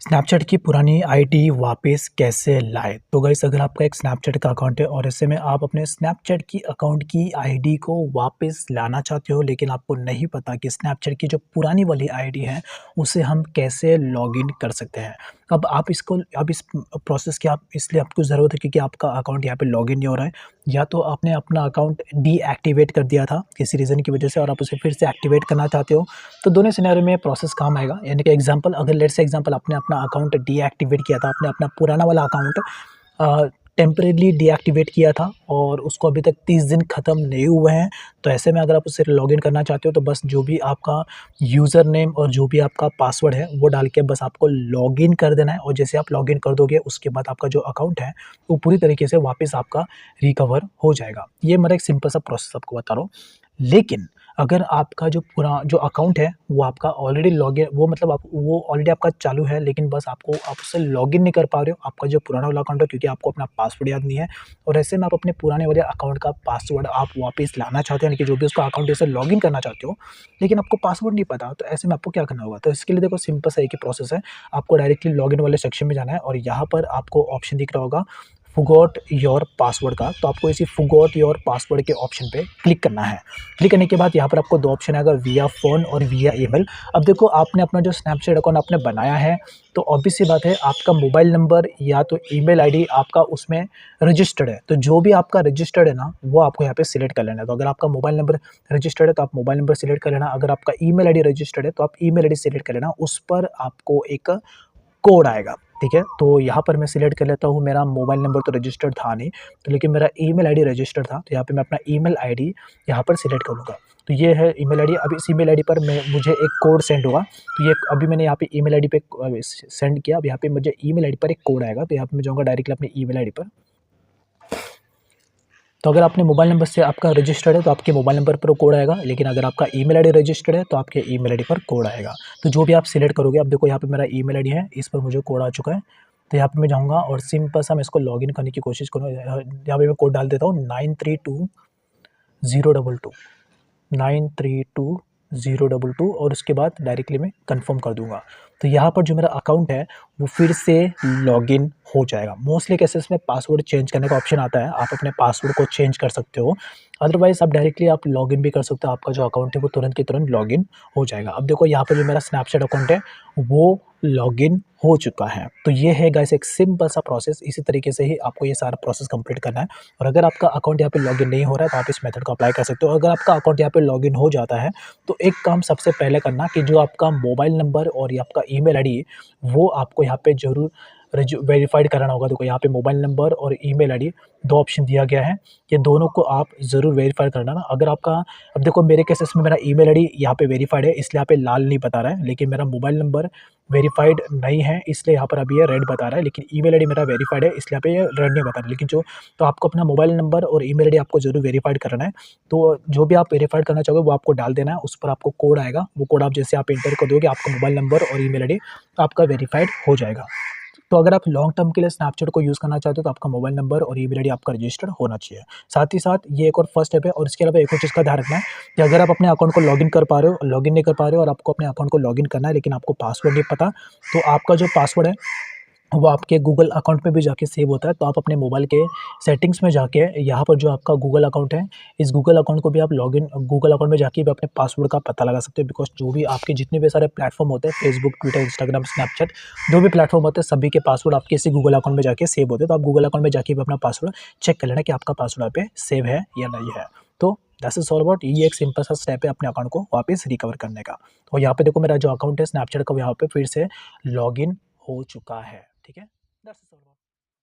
Snapchat की पुरानी ID वापस कैसे लाएँ? तो गाइस अगर आपका एक स्नैपचैट का अकाउंट है और ऐसे में आप अपने स्नैपचैट की अकाउंट की आईडी को वापस लाना चाहते हो लेकिन आपको नहीं पता कि स्नैपचैट की जो पुरानी वाली आईडी है, उसे हम कैसे लॉगिन कर सकते हैं। अब इस प्रोसेस की आप इसलिए आपको ज़रूरत है क्योंकि आपका अकाउंट यहाँ पे लॉगिन नहीं हो रहा है, या तो आपने अपना अकाउंट डीएक्टिवेट कर दिया था किसी रीज़न की वजह से और आप उसे फिर से एक्टिवेट करना चाहते हो। तो दोनों सिनेरियो में प्रोसेस काम आएगा। यानी कि एग्ज़ाम्पल अगर लेट्स से एग्ज़ाम्पल आपने अपना अकाउंट डीएक्टिवेट किया था, आपने अपना पुराना वाला अकाउंट टेम्परेरीली डीएक्टिवेट किया था और उसको अभी तक 30 दिन ख़त्म नहीं हुए हैं। तो ऐसे में अगर आप उससे लॉगिन करना चाहते हो तो बस जो भी आपका यूज़र नेम और जो भी आपका पासवर्ड है वो डाल के बस आपको लॉगिन कर देना है और जैसे आप लॉगिन कर दोगे उसके बाद आपका जो अकाउंट है वो पूरी तरीके से वापस आपका रिकवर हो जाएगा। ये मेरा एक सिंपल सा प्रोसेस आपको बता रहा हूँ। लेकिन अगर आपका जो अकाउंट है वो आपका ऑलरेडी लॉगिन वो मतलब आप वो ऑलरेडी आपका चालू है लेकिन बस आप उससे लॉगिन नहीं कर पा रहे हो, आपका जो पुराना वाला अकाउंट है क्योंकि आपको अपना पासवर्ड याद नहीं है और ऐसे में आप अपने पुराने वाले अकाउंट का पासवर्ड आप वापस लाना चाहते हो, यानी कि जो भी उसका अकाउंट है उसे लॉगिन करना चाहते हो, लेकिन आपको पासवर्ड नहीं पता, तो ऐसे में आपको क्या करना होगा? तो इसके लिए देखो सिंपल सा एक ही प्रोसेस है, आपको डायरेक्टली लॉगिन वाले सेक्शन में जाना है और यहाँ पर आपको ऑप्शन दिख रहा होगा फॉरगॉट योर पासवर्ड का, तो आपको इसी फॉरगॉट योर पासवर्ड के ऑप्शन पे क्लिक करना है। क्लिक करने के बाद यहाँ पर आपको 2 ऑप्शन आएगा, विया फ़ोन और विया ईमेल। अब देखो आपने अपना जो स्नैपचैट अकाउंट आपने बनाया है, तो ऑब्वियस सी बात है आपका मोबाइल नंबर या तो ईमेल आईडी आपका उसमें रजिस्टर्ड है। तो जो भी आपका रजिस्टर्ड है ना, वो आपको यहाँ पे सिलेक्ट कर लेना है। तो अगर आपका मोबाइल नंबर रजिस्टर्ड है तो आप मोबाइल नंबर सिलेक्ट कर लेना। अगर आपका ईमेल आईडी रजिस्टर्ड है तो आप ईमेल आईडी सिलेक्ट कर लेना। उस पर आपको एक कोड आएगा, ठीक है? तो यहाँ पर मैं सिलेक्ट कर लेता हूँ, मेरा मोबाइल नंबर तो रजिस्टर्ड था नहीं, तो लेकिन मेरा ईमेल आईडी रजिस्टर्ड था, तो यहाँ पे मैं अपना ईमेल आईडी यहाँ पर सिलेक्ट करूँगा। तो ये है ईमेल आईडी, अब इस ईमेल आईडी पर मुझे एक कोड सेंड होगा, तो ये अभी मैंने यहाँ पे ईमेल आईडी पे सेंड किया, अब यहाँ पे मुझे ईमेल आईडी पर एक कोड आएगा, तो यहाँ पे मैं जाऊँगा डायरेक्टली अपने ईमेल आईडी पर। तो अगर आपने मोबाइल नंबर से आपका रजिस्टर्ड है तो आपके मोबाइल नंबर पर कोड आएगा, लेकिन अगर आपका ईमेल आईडी रजिस्टर्ड है तो आपके ईमेल आईडी पर कोड आएगा। तो जो भी आप सिलेक्ट करोगे, अब देखो यहाँ पे मेरा ईमेल आईडी है, इस पर मुझे कोड आ चुका है। तो यहाँ पे मैं जाऊँगा और सिंपल सा मैं इसको लॉगिन करने की कोशिश करूँगा। यहाँ पे मैं कोड डाल देता हूँ 932022 932022 और उसके बाद डायरेक्टली मैं कंफर्म कर दूँगा। तो यहाँ पर जो मेरा अकाउंट है वो फिर से लॉगिन हो जाएगा। मोस्टली केसेस में पासवर्ड चेंज करने का ऑप्शन आता है, आप अपने पासवर्ड को चेंज कर सकते हो। अदरवाइज़ आप डायरेक्टली आप लॉगिन भी कर सकते हो, आपका जो अकाउंट है वो तुरंत के तुरंत लॉगिन हो जाएगा। अब देखो यहाँ पे जो मेरा स्नैपचैट अकाउंट है वो लॉगिन हो चुका है। तो ये है गाइस एक सिंपल सा प्रोसेस, इसी तरीके से ही आपको ये सारा प्रोसेस कंप्लीट करना है। और अगर आपका अकाउंट यहाँ पे लॉगिन नहीं हो रहा है तो आप इस मेथड को अप्लाई कर सकते हो। अगर आपका अकाउंट यहाँ पे लॉगिन हो जाता है तो एक काम सबसे पहले करना कि जो आपका मोबाइल नंबर और ये आपका ईमेल आईडी वो आपको यहाँ पे ज़रूर वेरीफाइड कराना होगा। देखो यहाँ पे मोबाइल नंबर और ईमेल आईडी 2 ऑप्शन दिया गया है, ये दोनों को आप ज़रूर वेरीफाई करना ना। अगर आपका अब देखो मेरे केसेस में मेरा ईमेल आईडी यहाँ पे वेरीफाइड है इसलिए यहाँ पे लाल नहीं बता रहा है, लेकिन मेरा मोबाइल नंबर वेरीफाइड नहीं है इसलिए यहाँ पर अभी ये रेड बता रहा है, लेकिन ईमेल आईडी मेरा वेरीफाइड है इसलिए यहाँ पे ये रेड नहीं बता रहा है। लेकिन तो आपको अपना मोबाइल नंबर और ईमेल आईडी आपको ज़रूर वेरीफाइड करना है। तो जो भी आप वेरीफाइड करना चाहोगे वो आपको डाल देना है, उस पर आपको कोड आएगा, वो कोड आप जैसे आप एंटर कर दोगे आपका मोबाइल नंबर और ईमेल आईडी आपका वेरीफाइड हो जाएगा। तो अगर आप लॉन्ग टर्म के लिए स्नैपचैट को यूज़ करना चाहते हो तो आपका मोबाइल नंबर और ईमेल आईडी आपका रजिस्टर्ड होना चाहिए। साथ ही साथ ये एक और फर्स्ट स्टेप है और इसके अलावा एक और चीज़ का ध्यान रखना है कि अगर आप अपने अकाउंट को लॉगिन नहीं कर पा रहे हो और आपको अपने अकाउंट को लॉगिन करना है लेकिन आपको पासवर्ड नहीं पता, तो आपका जो पासवर्ड है वो आपके गूगल अकाउंट में भी जाके सेव होता है। तो आप अपने मोबाइल के सेटिंग्स में जाके यहाँ पर जो आपका गूगल अकाउंट है, इस गूगल अकाउंट को भी आप गूगल अकाउंट में जाके भी अपने पासवर्ड का पता लगा सकते हो। बिकॉज़ जो भी आपके जितने भी सारे प्लेटफ़ॉर्म होते हैं, फेसबुक, ट्विटर, इंस्टाग्राम, स्नैपचैट, जो भी प्लेटफ़ॉर्म होते हैं सभी के पासवर्ड आपके इसी गूगल अकाउंट में जाके सेव होते हैं। तो आप गूगल अकाउंट में जाके भी अपना पासवर्ड चेक कर लेना कि आपका पासवर्ड यहाँ पे सेव है या नहीं है। तो दैट्स इज़ ऑल अबाउट, ये एक सिंपल सा स्टेप है अपने अकाउंट को वापस रिकवर करने का। तो यहाँ पे देखो मेरा जो अकाउंट है स्नैपचैट का, यहाँ पे फिर से लॉगिन हो चुका है, ठीक है? That's all.